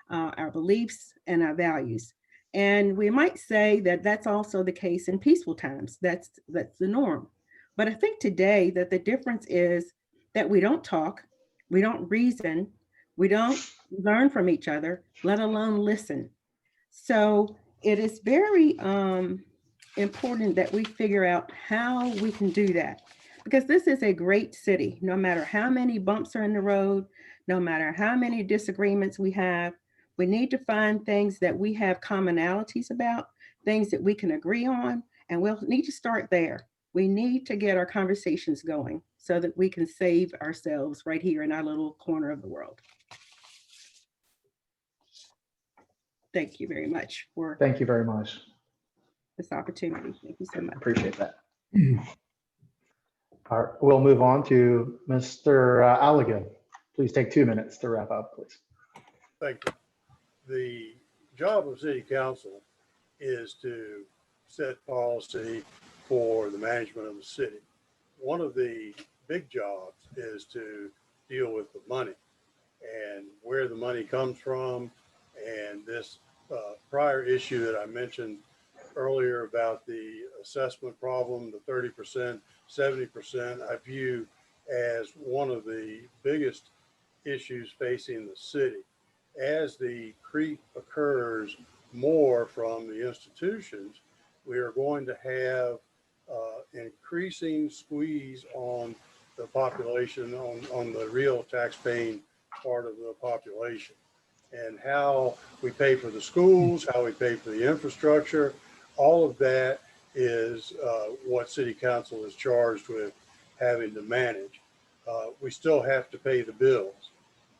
our beliefs, and our values. And we might say that that's also the case in peaceful times. That's the norm. But I think today that the difference is that we don't talk, we don't reason, we don't learn from each other, let alone listen. So it is very important that we figure out how we can do that, because this is a great city. No matter how many bumps are in the road, no matter how many disagreements we have, we need to find things that we have commonalities about, things that we can agree on, and we'll need to start there. We need to get our conversations going so that we can save ourselves right here in our little corner of the world. Thank you very much for Thank you very much. this opportunity. Thank you so much. Appreciate that. All right, we'll move on to Mr. Allegan. Please take 2 minutes to wrap up, please. Thank you. The job of city council is to set policy for the management of the city. One of the big jobs is to deal with the money and where the money comes from. And this prior issue that I mentioned earlier about the assessment problem, the 30%, 70%, I view as one of the biggest issues facing the city. As the creep occurs more from the institutions, we are going to have increasing squeeze on the population, on the real tax-paying part of the population. And how we pay for the schools, how we pay for the infrastructure, all of that is what city council is charged with having to manage. We still have to pay the bills.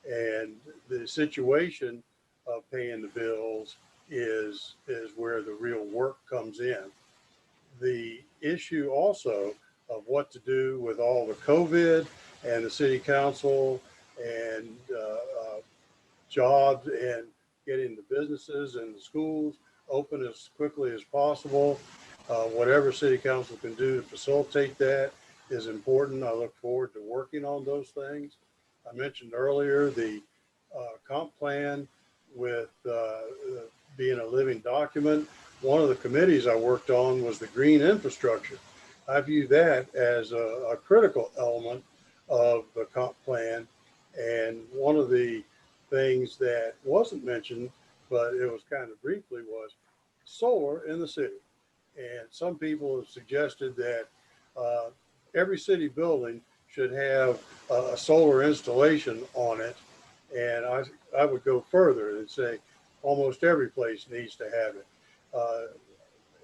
And the situation of paying the bills is where the real work comes in. The issue also of what to do with all the COVID and the city council and jobs and getting the businesses and the schools open as quickly as possible. Whatever city council can do to facilitate that is important. I look forward to working on those things. I mentioned earlier the comp plan with being a living document. One of the committees I worked on was the green infrastructure. I view that as a critical element of the comp plan. And one of the things that wasn't mentioned, but it was kind of briefly, was solar in the city. And some people have suggested that every city building should have a solar installation on it. And I would go further and say almost every place needs to have it.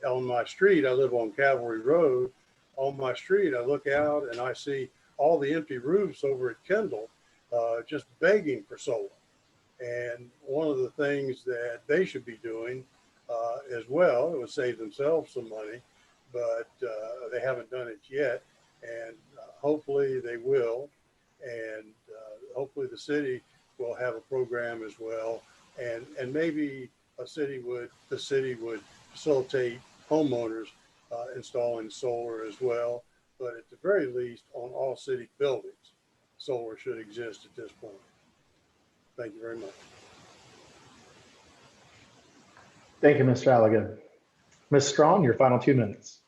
On my street, I live on Cavalry Road. On my street, I look out and I see all the empty roofs over at Kendall just begging for solar. And one of the things that they should be doing as well, it would save themselves some money, but they haven't done it yet. And hopefully they will. And hopefully the city will have a program as well. And maybe the city would facilitate homeowners installing solar as well. But at the very least, on all city buildings, solar should exist at this point. Thank you very much. Thank you, Mr. Allegan. Ms. Strong, your final 2 minutes.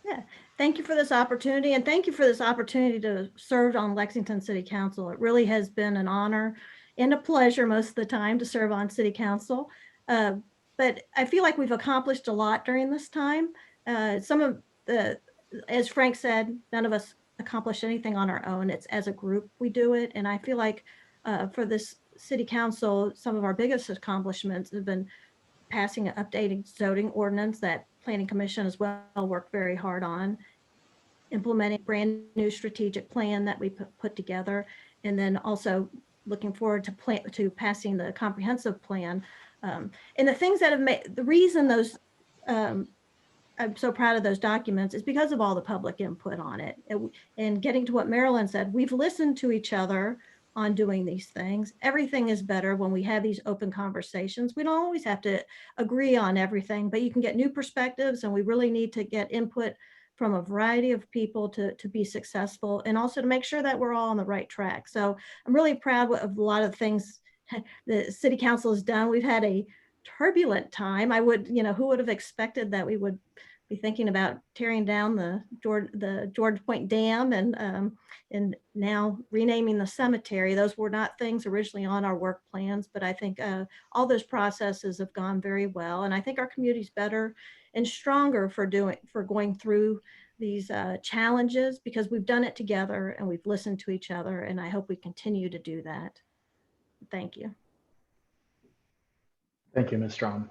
Yeah, thank you for this opportunity, and thank you for this opportunity to serve on Lexington City Council. It really has been an honor and a pleasure most of the time to serve on City Council. But I feel like we've accomplished a lot during this time. Some of the, as Frank said, none of us accomplish anything on our own. It's as a group we do it. And I feel like for this city council, some of our biggest accomplishments have been passing an updated zoning ordinance that planning commission as well worked very hard on, implementing a brand new strategic plan that we put together, and then also looking forward to passing the comprehensive plan. And the things that have made, the reason those, I'm so proud of those documents is because of all the public input on it. And getting to what Marilyn said, we've listened to each other on doing these things. Everything is better when we have these open conversations. We don't always have to agree on everything, but you can get new perspectives, and we really need to get input from a variety of people to be successful, and also to make sure that we're all on the right track. So I'm really proud of a lot of things the city council has done. We've had a turbulent time. Who would have expected that we would be thinking about tearing down the George Point Dam and now renaming the cemetery. Those were not things originally on our work plans, but I think all those processes have gone very well. And I think our community's better and stronger for going through these challenges, because we've done it together and we've listened to each other. And I hope we continue to do that. Thank you. Thank you, Ms. Strom.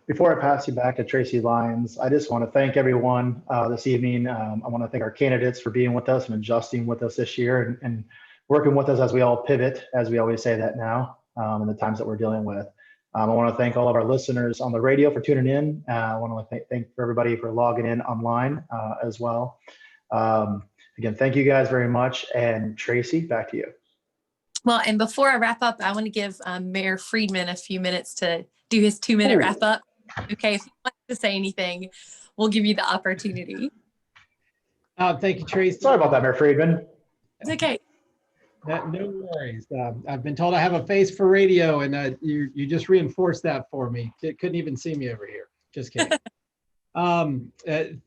Before I pass you back to Tracy Lyons, I just want to thank everyone this evening. I want to thank our candidates for being with us and adjusting with us this year and working with us as we all pivot, as we always say that now, in the times that we're dealing with. I want to thank all of our listeners on the radio for tuning in. I want to thank everybody for logging in online as well. Again, thank you guys very much. And Tracy, back to you. Well, and before I wrap up, I want to give Mayor Friedman a few minutes to do his 2-minute wrap up. Okay, if you want to say anything, we'll give you the opportunity. Thank you, Tracy. Sorry about that, Mayor Friedman. It's okay. No worries. I've been told I have a face for radio, and you just reinforced that for me. Couldn't even see me over here. Just kidding.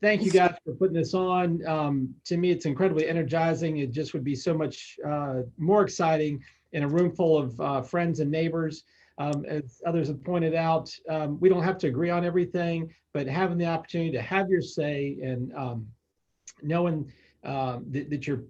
Thank you guys for putting this on. To me, it's incredibly energizing. It just would be so much more exciting in a room full of friends and neighbors. As others have pointed out, we don't have to agree on everything, but having the opportunity to have your say and knowing that your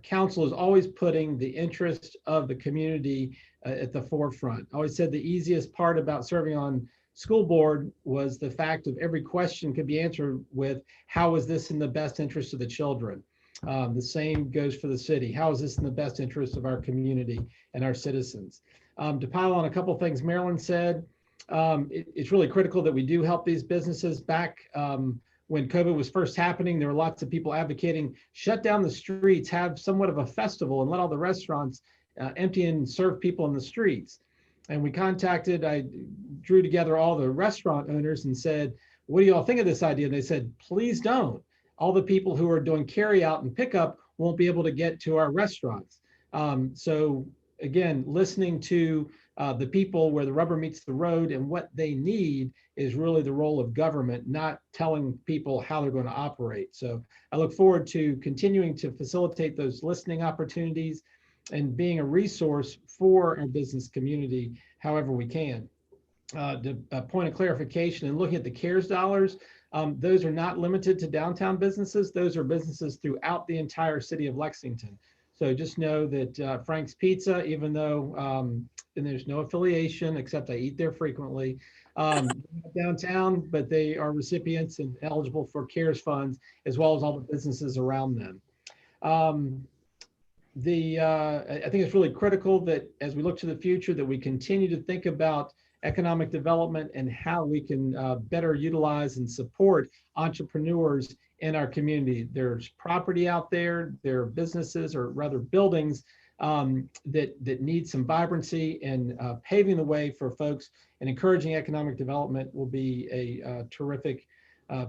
council is always putting the interest of the community at the forefront. I always said the easiest part about serving on school board was the fact of every question could be answered with, how is this in the best interest of the children? The same goes for the city. How is this in the best interest of our community and our citizens? To pile on a couple of things Marilyn said, it's really critical that we do help these businesses. Back when COVID was first happening, there were lots of people advocating, shut down the streets, have somewhat of a festival and let all the restaurants empty and serve people in the streets. And I drew together all the restaurant owners and said, what do you all think of this idea? And they said, please don't. All the people who are doing carry out and pickup won't be able to get to our restaurants. So again, listening to the people where the rubber meets the road and what they need is really the role of government, not telling people how they're going to operate. So I look forward to continuing to facilitate those listening opportunities and being a resource for our business community however we can. A point of clarification, and looking at the CARES dollars, those are not limited to downtown businesses. Those are businesses throughout the entire city of Lexington. So just know that Frank's Pizza, even though and there's no affiliation except I eat there frequently, downtown, but they are recipients and eligible for CARES funds, as well as all the businesses around them. I think it's really critical that as we look to the future, that we continue to think about economic development and how we can better utilize and support entrepreneurs in our community. There's property out there, there are businesses, or rather buildings, that need some vibrancy, and paving the way for folks and encouraging economic development will be a terrific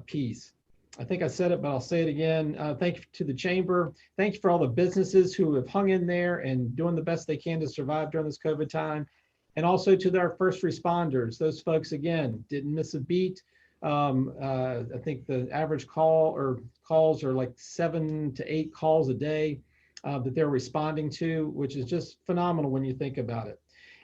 piece. I think I said it, but I'll say it again. Thank you to the Chamber. Thank you for all the businesses who have hung in there and doing the best they can to survive during this COVID time. And also to our first responders. Those folks, again, didn't miss a beat. I think the average calls are like 7 to 8 calls a day that they're responding to, which is just phenomenal when you think about it.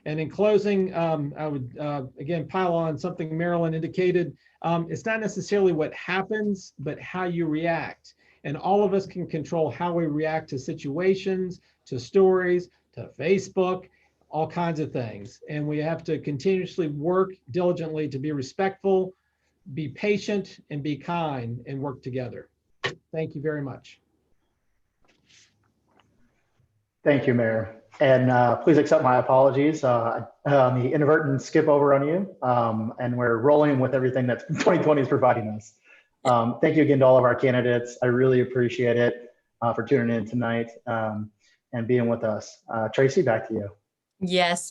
And in closing, I would, again, pile on something Marilyn indicated. It's not necessarily what happens, but how you react. And all of us can control how we react to situations, to stories, to Facebook, all kinds of things. And we have to continuously work diligently to be respectful, be patient, and be kind, and work together. Thank you very much. Thank you, Mayor. And please accept my apologies on the inadvertent skip over on you. And we're rolling with everything that 2020 is providing us. Thank you again to all of our candidates. I really appreciate it for tuning in tonight and being with us. Tracy, back to you. Yes.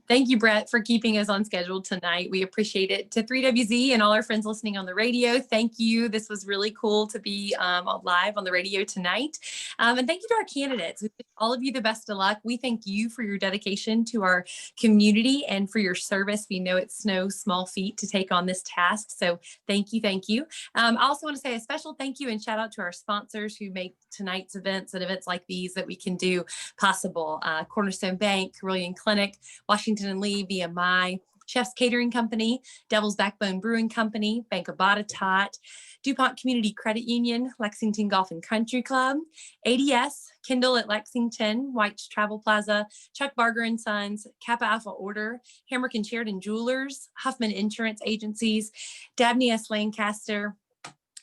Thank you, Brett, for keeping us on schedule tonight. We appreciate it. To 3WZ and all our friends listening on the radio, thank you. This was really cool to be live on the radio tonight. And thank you to our candidates. We wish all of you the best of luck. We thank you for your dedication to our community and for your service. We know it's no small feat to take on this task. So thank you. Thank you. I also want to say a special thank you and shout out to our sponsors who make tonight's events and events like these that we can do possible. Cornerstone Bank, Carillion Clinic, Washington and Lee, VMI, Chef's Catering Company, Devil's Backbone Brewing Company, Bank of Botetourt, DuPont Community Credit Union, Lexington Golf and Country Club, ADS, Kindle at Lexington, White's Travel Plaza, Chuck Barger and Sons, Kappa Alpha Order, Hamrick and Sheridan Jewelers, Huffman Insurance Agencies, Dabney S. Lancaster,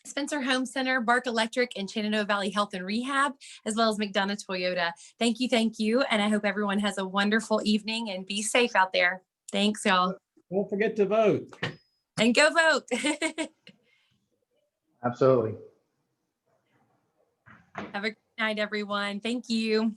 Spencer Home Center, Bark Electric, and Shenandoah Valley Health and Rehab, as well as McDonough Toyota. Thank you. And I hope everyone has a wonderful evening and be safe out there. Thanks, y'all. Don't forget to vote. And go vote. Absolutely. Have a great night, everyone. Thank you.